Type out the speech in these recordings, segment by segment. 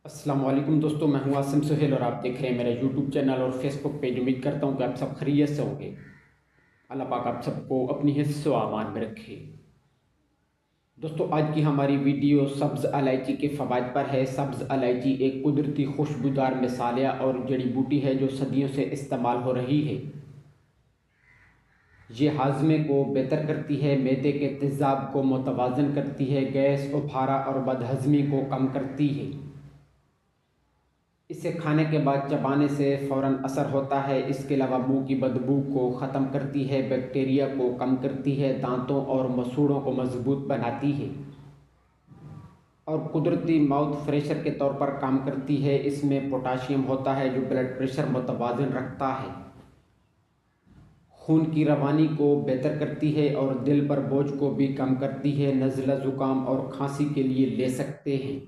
अस्सलाम वालेकुम दोस्तों, मैं हूं आसिम सुहेल और आप देख रहे हैं मेरा यूट्यूब चैनल और फेसबुक पेज। उम्मीद करता हूं कि आप सब खैरियत से होंगे। अल्लाह पाक आप सबको अपनी हिफ्ज़ व अमान में रखे। दोस्तों, आज की हमारी वीडियो सब्ज़ इलायची के फ़वाइद पर है। सब्ज़ इलायची एक कुदरती खुशबूदार मसाला और जड़ी बूटी है जो सदियों से इस्तेमाल हो रही है। ये हाजमे को बेहतर करती है, मैदे के तेज़ाब को मुतवाज़न करती है, गैस, उफारा और बदहज़मी को कम करती है। इसे खाने के बाद चबाने से फ़ौरन असर होता है। इसके अलावा मुंह की बदबू को ख़त्म करती है, बैक्टीरिया को कम करती है, दांतों और मसूड़ों को मजबूत बनाती है और कुदरती माउथ फ्रेशर के तौर पर काम करती है। इसमें पोटाशियम होता है जो ब्लड प्रेशर मुतवाज़न रखता है, खून की रवानी को बेहतर करती है और दिल पर बोझ को भी कम करती है। नज़ला ज़ुकाम और खांसी के लिए ले सकते हैं।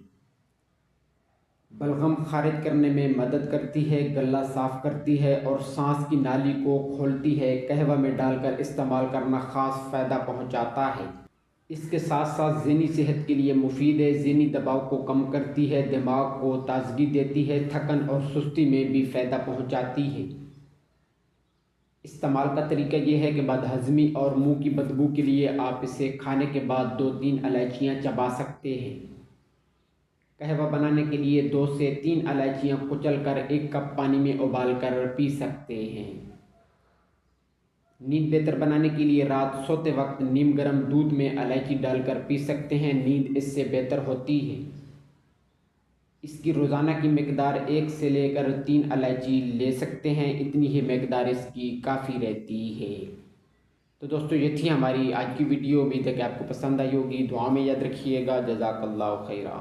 बलगम खारिज करने में मदद करती है, गला साफ़ करती है और सांस की नाली को खोलती है। कहवा में डालकर इस्तेमाल करना ख़ास फ़ायदा पहुंचाता है। इसके साथ साथ ज़हनी सेहत के लिए मुफीद है। ज़हनी दबाव को कम करती है, दिमाग को ताजगी देती है, थकन और सुस्ती में भी फ़ायदा पहुंचाती है। इस्तेमाल का तरीका यह है कि बदहज़मी और मुंह की बदबू के लिए आप इसे खाने के बाद 2-3 इलायचियाँ चबा सकते हैं। कहवा बनाने के लिए 2 से 3 इलायचियाँ कुचलकर 1 कप पानी में उबाल कर पी सकते हैं। नींद बेहतर बनाने के लिए रात सोते वक्त नीम गर्म दूध में इलायची डालकर पी सकते हैं। नींद इससे बेहतर होती है। इसकी रोज़ाना की मकदार 1 से लेकर 3 इलायची ले सकते हैं। इतनी ही मकदार इसकी काफ़ी रहती है। तो दोस्तों, ये थी हमारी आज की वीडियो। उम्मीद है कि आपको पसंद आई होगी। दुआ में याद रखिएगा। जज़ाकल्लाहु खैरा।